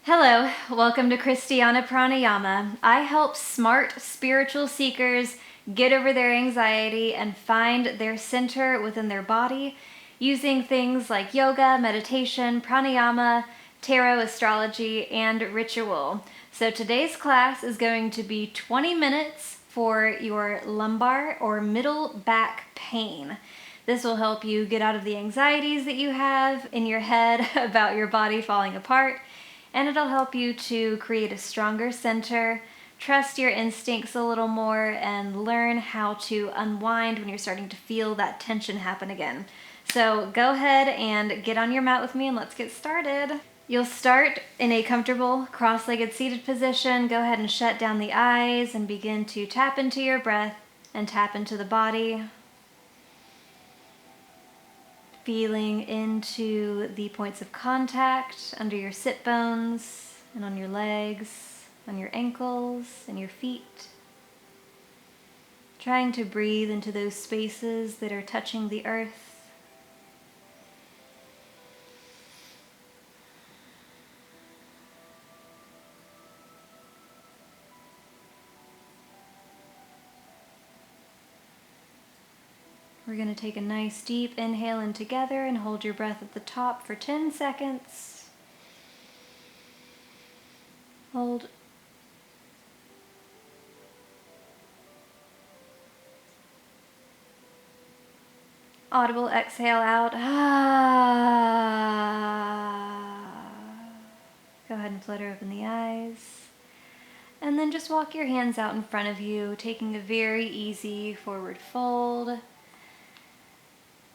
Hello, welcome to Christiana Pranayama. I help smart spiritual seekers get over their anxiety and find their center within their body using things like yoga, meditation, pranayama, tarot, astrology, and ritual. So today's class is going to be 20 minutes for your lumbar or middle back pain. This will help you get out of the anxieties that you have in your head about your body falling apart. And it'll help you to create a stronger center, trust your instincts a little more, and learn how to unwind when you're starting to feel that tension happen again. So go ahead and get on your mat with me and let's get started. You'll start in a comfortable cross-legged seated position. Go ahead and shut down the eyes and begin to tap into your breath and tap into the body. Feeling into the points of contact under your sit bones and on your legs, on your ankles and your feet. Trying to breathe into those spaces that are touching the earth. We're going to take a nice deep inhale in together and hold your breath at the top for 10 seconds. Hold. Audible exhale out. Go ahead and flutter open the eyes. And then just walk your hands out in front of you, taking a very easy forward fold.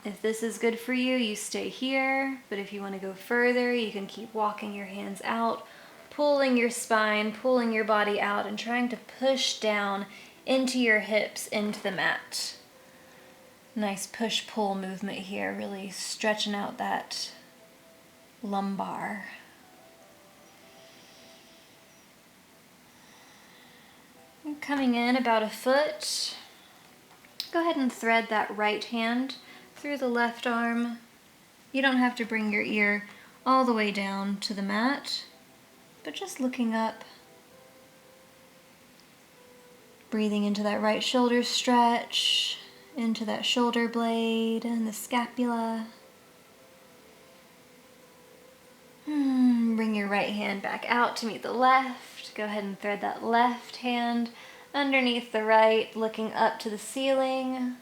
If this is good for you, you stay here, but if you want to go further, you can keep walking your hands out, pulling your spine, pulling your body out, and trying to push down into your hips, into the mat. Nice push-pull movement here, really stretching out that lumbar. And coming in about a foot, go ahead and thread that right hand through the left arm. You don't have to bring your ear all the way down to the mat, but just looking up. Breathing into that right shoulder stretch, into that shoulder blade and the scapula. Bring your right hand back out to meet the left. Go ahead and thread that left hand underneath the right, looking up to the ceiling.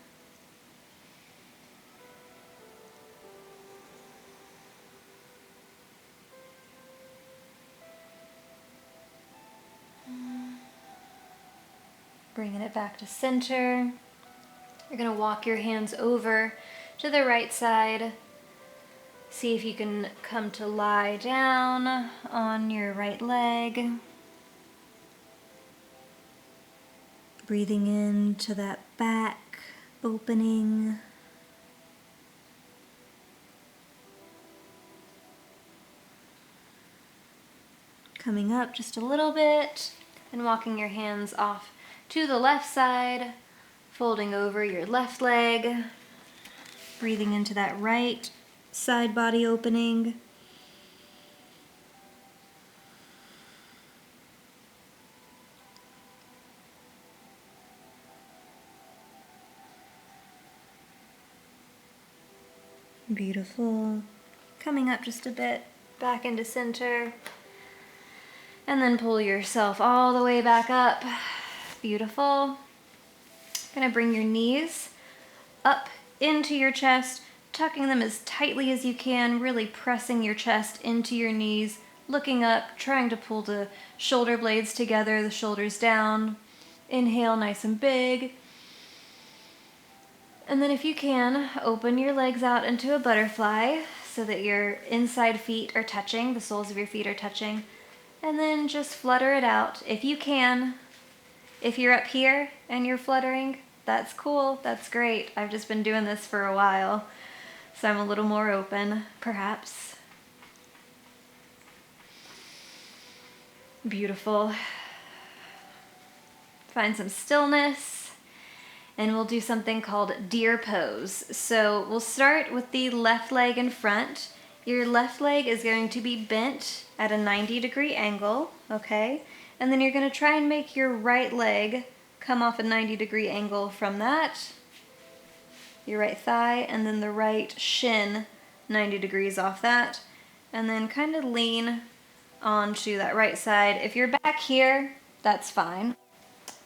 Bringing it back to center. You're going to walk your hands over to the right side. See if you can come to lie down on your right leg. Breathing into that back opening. Coming up just a little bit and walking your hands off to the left side, folding over your left leg, breathing into that right side body opening. Beautiful. Coming up just a bit, back into center, and then pull yourself all the way back up. Beautiful. Gonna bring your knees up into your chest, tucking them as tightly as you can, really pressing your chest into your knees, looking up, trying to pull the shoulder blades together, the shoulders down. Inhale nice and big. And then if you can, open your legs out into a butterfly so that your inside feet are touching, the soles of your feet are touching. And then just flutter it out if you can. If you're up here and you're fluttering, that's cool, that's great. I've just been doing this for a while, so I'm a little more open, perhaps. Beautiful. Find some stillness, and we'll do something called deer pose. So we'll start with the left leg in front. Your left leg is going to be bent at a 90-degree angle, okay? And then you're going to try and make your right leg come off a 90-degree angle from that, your right thigh, and then the right shin 90 degrees off that, and then kind of lean onto that right side. If you're back here, that's fine.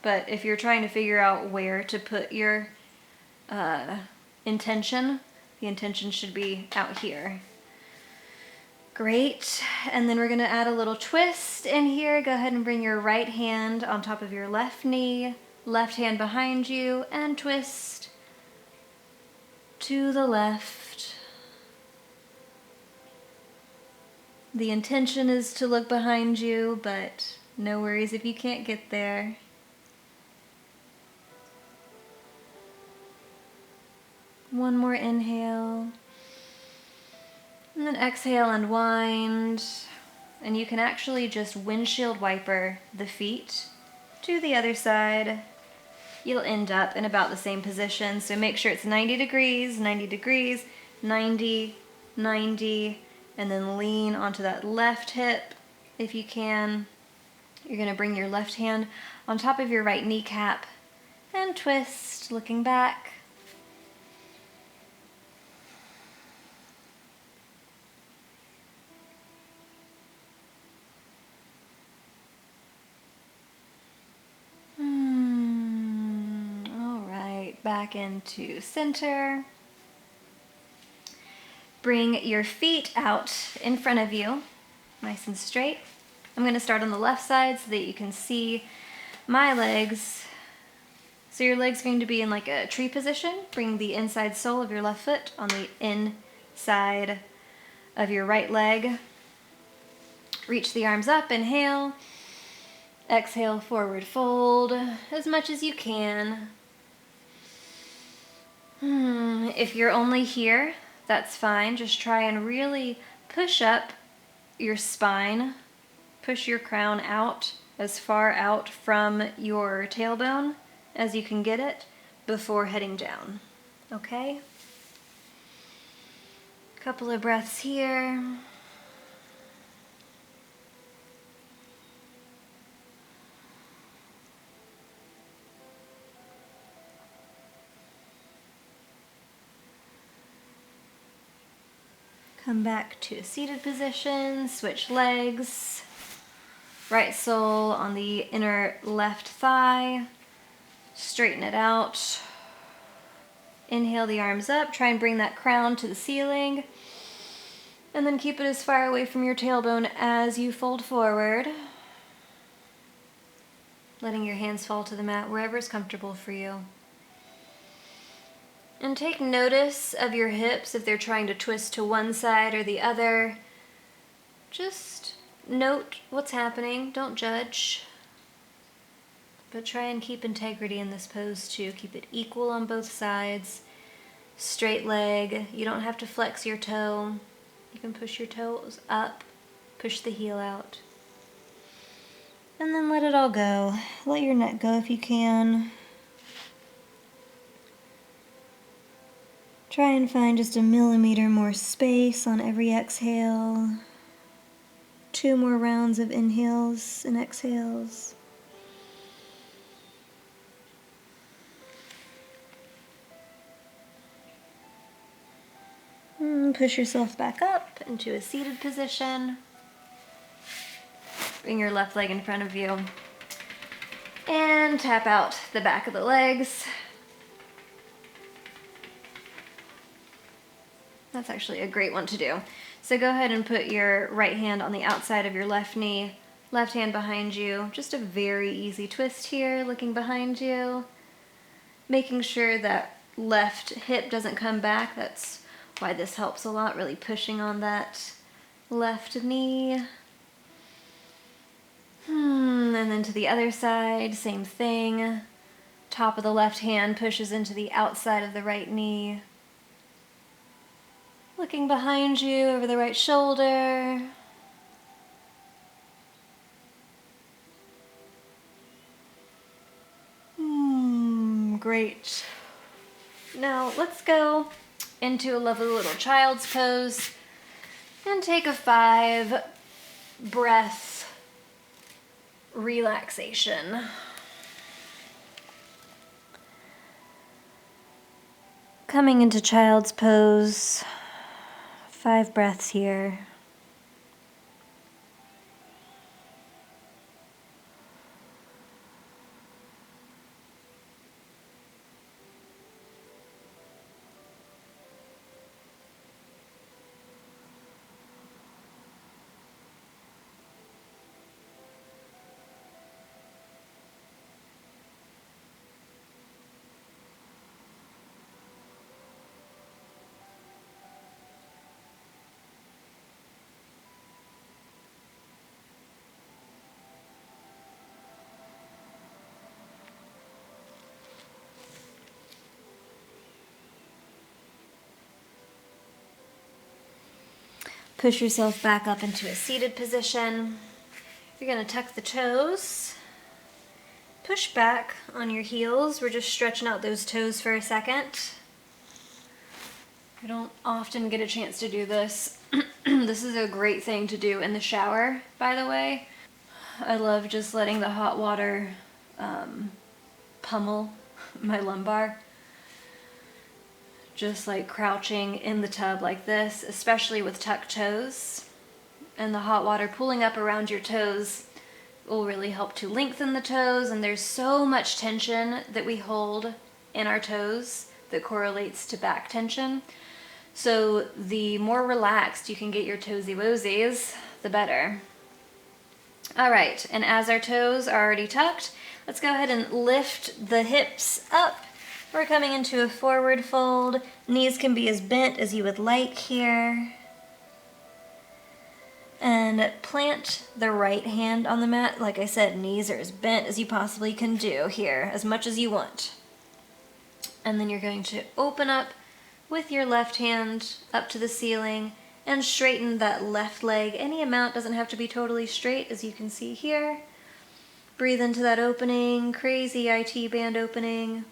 But if you're trying to figure out where to put your intention, the intention should be out here. Great. And then we're going to add a little twist in here. Go ahead and bring your right hand on top of your left knee, left hand behind you, and twist to the left. The intention is to look behind you, but no worries if you can't get there. One more inhale. And then exhale, unwind. And you can actually just windshield wiper the feet to the other side. You'll end up in about the same position. So make sure it's 90 degrees, 90 degrees, 90, 90, and then lean onto that left hip if you can. You're going to bring your left hand on top of your right kneecap and twist, looking back. Back into center. Bring your feet out in front of you, nice and straight. I'm going to start on the left side so that you can see my legs. So your leg's going to be in like a tree position. Bring the inside sole of your left foot on the inside of your right leg. Reach the arms up, inhale. Exhale, forward fold as much as you can. If you're only here, that's fine. Just try and really push up your spine. Push your crown out as far out from your tailbone as you can get it before heading down. Okay? Couple of breaths here. Come back to a seated position, switch legs. Right sole on the inner left thigh. Straighten it out. Inhale the arms up, try and bring that crown to the ceiling. And then keep it as far away from your tailbone as you fold forward. Letting your hands fall to the mat wherever is comfortable for you. And take notice of your hips if they're trying to twist to one side or the other. Just note what's happening. Don't judge. But try and keep integrity in this pose too. Keep it equal on both sides. Straight leg. You don't have to flex your toe. You can push your toes up. Push the heel out. And then let it all go. Let your neck go if you can. Try and find just a millimeter more space on every exhale. 2 more rounds of inhales and exhales. Push yourself back up into a seated position. Bring your left leg in front of you. And tap out the back of the legs. That's actually a great one to do. So go ahead and put your right hand on the outside of your left knee, left hand behind you. Just a very easy twist here, looking behind you. Making sure that left hip doesn't come back. That's why this helps a lot, really pushing on that left knee. And then to the other side, same thing. Top of the left hand pushes into the outside of the right knee. Looking behind you over the right shoulder. Great. Now let's go into a lovely little child's pose. And take a 5-breath relaxation. Coming into child's pose, 5 breaths here. Push yourself back up into a seated position. You're going to tuck the toes. Push back on your heels. We're just stretching out those toes for a second. I don't often get a chance to do this. This is a great thing to do in the shower, by the way. I love just letting the hot water pummel my lumbar. Just like crouching in the tub like this, especially with tucked toes. And the hot water pooling up around your toes will really help to lengthen the toes. And there's so much tension that we hold in our toes that correlates to back tension. So the more relaxed you can get your toesy woesies, the better. All right, and as our toes are already tucked, let's go ahead and lift the hips up. We're coming into a forward fold. Knees can be as bent as you would like here. And plant the right hand on the mat. Like I said, knees are as bent as you possibly can do here, as much as you want. And then you're going to open up with your left hand up to the ceiling and straighten that left leg. Any amount, doesn't have to be totally straight, as you can see here. Breathe into that opening, crazy IT band opening.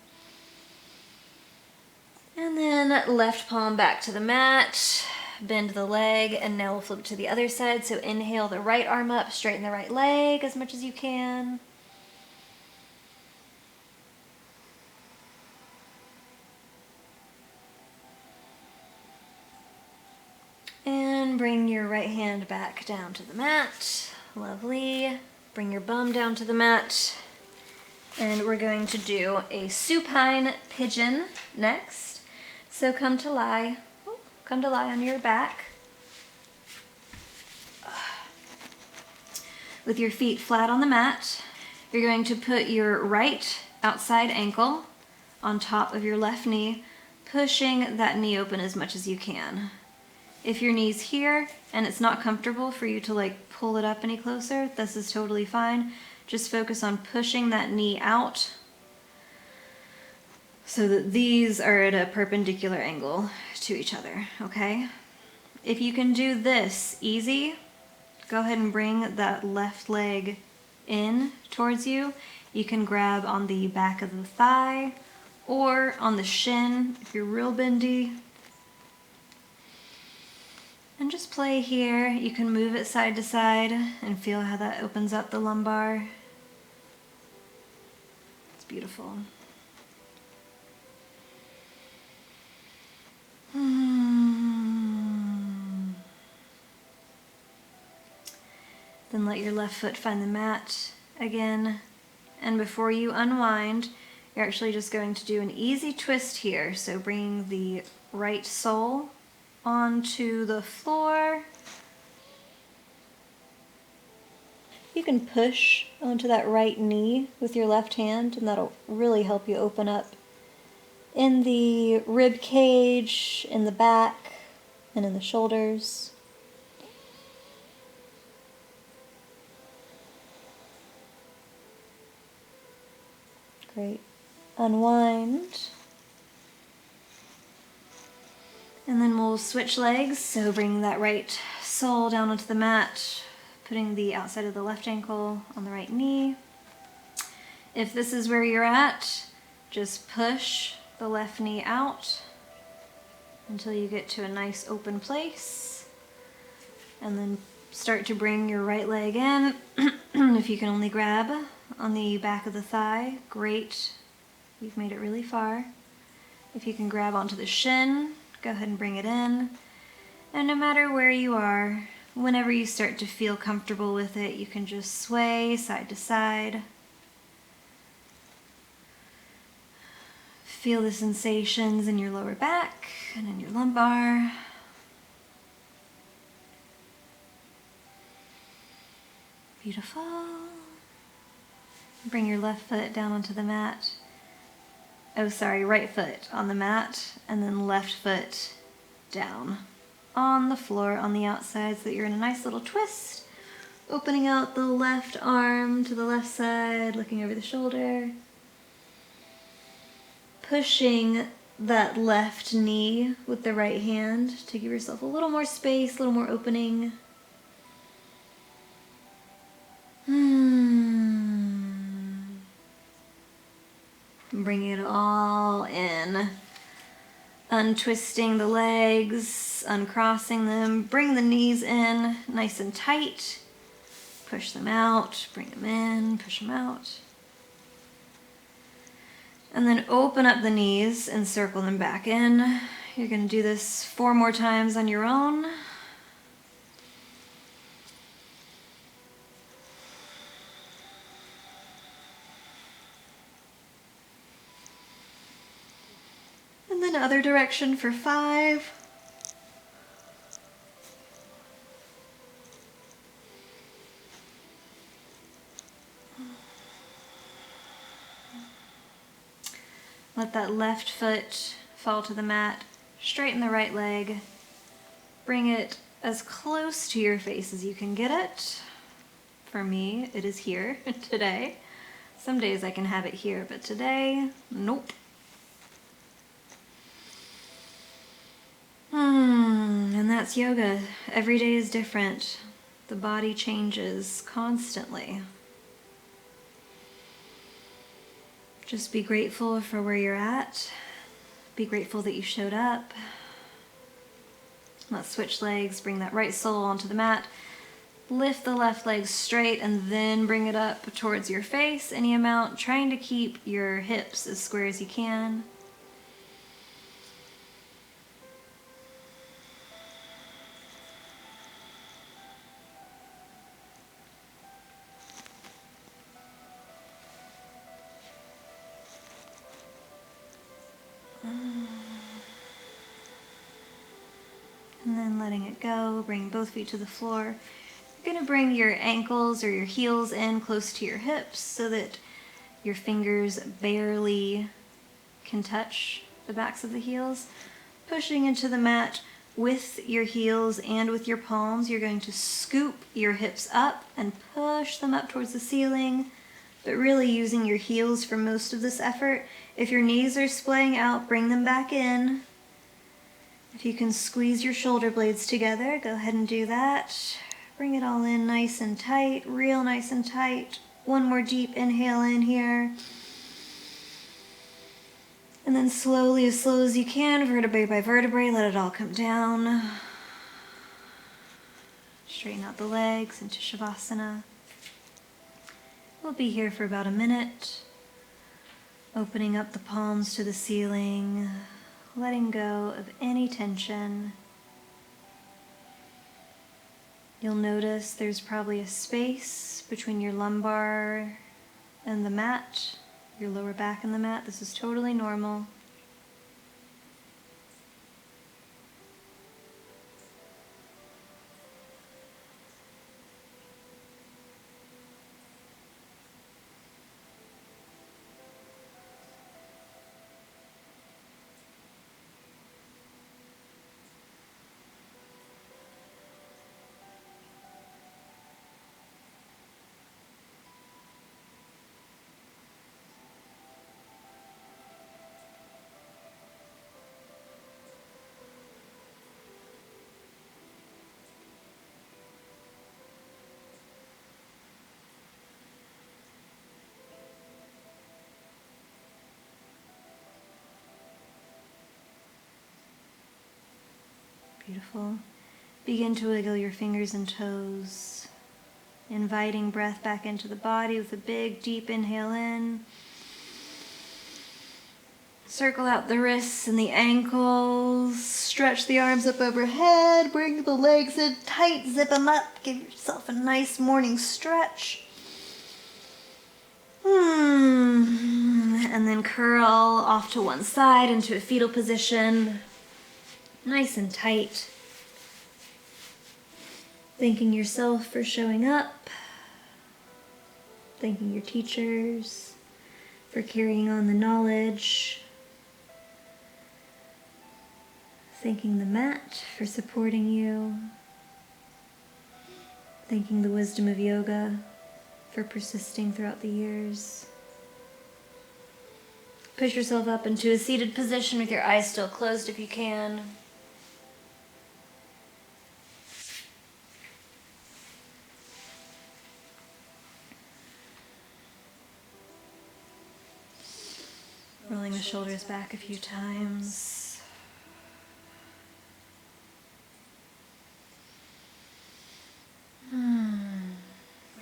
And then left palm back to the mat, bend the leg, and now we'll flip it to the other side. So inhale the right arm up, straighten the right leg as much as you can. And bring your right hand back down to the mat. Lovely. Bring your bum down to the mat. And we're going to do a supine pigeon next. So come to lie on your back. With your feet flat on the mat, you're going to put your right outside ankle on top of your left knee, pushing that knee open as much as you can. If your knee's here and it's not comfortable for you to like pull it up any closer, this is totally fine. Just focus on pushing that knee out so that these are at a perpendicular angle to each other, okay? If you can do this easy, go ahead and bring that left leg in towards you. You can grab on the back of the thigh or on the shin if you're real bendy. And just play here. You can move it side to side and feel how that opens up the lumbar. It's beautiful. Then let your left foot find the mat again. And before you unwind, you're actually just going to do an easy twist here. So bringing the right sole onto the floor. You can push onto that right knee with your left hand, and that'll really help you open up in the rib cage, in the back, and in the shoulders. Great. Unwind. And then we'll switch legs. So bring that right sole down onto the mat, putting the outside of the left ankle on the right knee. If this is where you're at, just push the left knee out until you get to a nice open place. And then start to bring your right leg in. If you can only grab on the back of the thigh, great. You've made it really far. If you can grab onto the shin, go ahead and bring it in. And no matter where you are, whenever you start to feel comfortable with it, you can just sway side to side. Feel the sensations in your lower back and in your lumbar. Beautiful. Bring your left foot down onto the mat. Oh, sorry, right foot on the mat, and then left foot down on the floor on the outside so that you're in a nice little twist. Opening out the left arm to the left side, looking over the shoulder. Pushing that left knee with the right hand to give yourself a little more space, a little more opening. Bring it all in. Untwisting the legs, uncrossing them. Bring the knees in nice and tight. Push them out, bring them in, push them out. And then open up the knees and circle them back in. You're going to do this 4 more times on your own. And then other direction for 5. Let that left foot fall to the mat. Straighten the right leg. Bring it as close to your face as you can get it. For me, it is here today. Some days I can have it here, but today, nope. And that's yoga. Every day is different. The body changes constantly. Just be grateful for where you're at. Be grateful that you showed up. Let's switch legs, bring that right sole onto the mat. Lift the left leg straight and then bring it up towards your face, any amount, trying to keep your hips as square as you can. And then letting it go, bring both feet to the floor. You're going to bring your ankles or your heels in close to your hips so that your fingers barely can touch the backs of the heels. Pushing into the mat with your heels and with your palms, you're going to scoop your hips up and push them up towards the ceiling, but really using your heels for most of this effort. If your knees are splaying out, bring them back in. If you can squeeze your shoulder blades together, go ahead and do that. Bring it all in nice and tight, real nice and tight. One more deep inhale in here. And then slowly, as slow as you can, vertebrae by vertebrae, let it all come down. Straighten out the legs into Shavasana. We'll be here for about a minute. Opening up the palms to the ceiling. Letting go of any tension. You'll notice there's probably a space between your lumbar and the mat, your lower back and the mat. This is totally normal. Beautiful. Begin to wiggle your fingers and toes, inviting breath back into the body with a big, deep inhale in. Circle out the wrists and the ankles. Stretch the arms up overhead. Bring the legs in tight. Zip them up. Give yourself a nice morning stretch. And then curl off to one side into a fetal position. Nice and tight. Thanking yourself for showing up. Thanking your teachers for carrying on the knowledge. Thanking the mat for supporting you. Thanking the wisdom of yoga for persisting throughout the years. Push yourself up into a seated position with your eyes still closed if you can. Rolling the shoulders back a few times.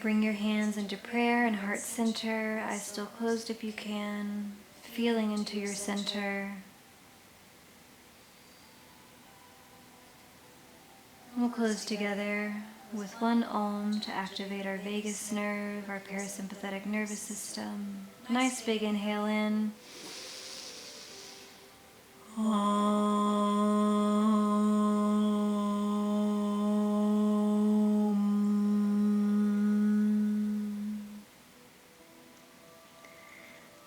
Bring your hands into prayer and heart center, eyes still closed if you can, feeling into your center. We'll close together with one Om to activate our vagus nerve, our parasympathetic nervous system. Nice big inhale in.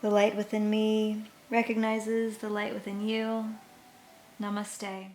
The light within me recognizes the light within you. Namaste.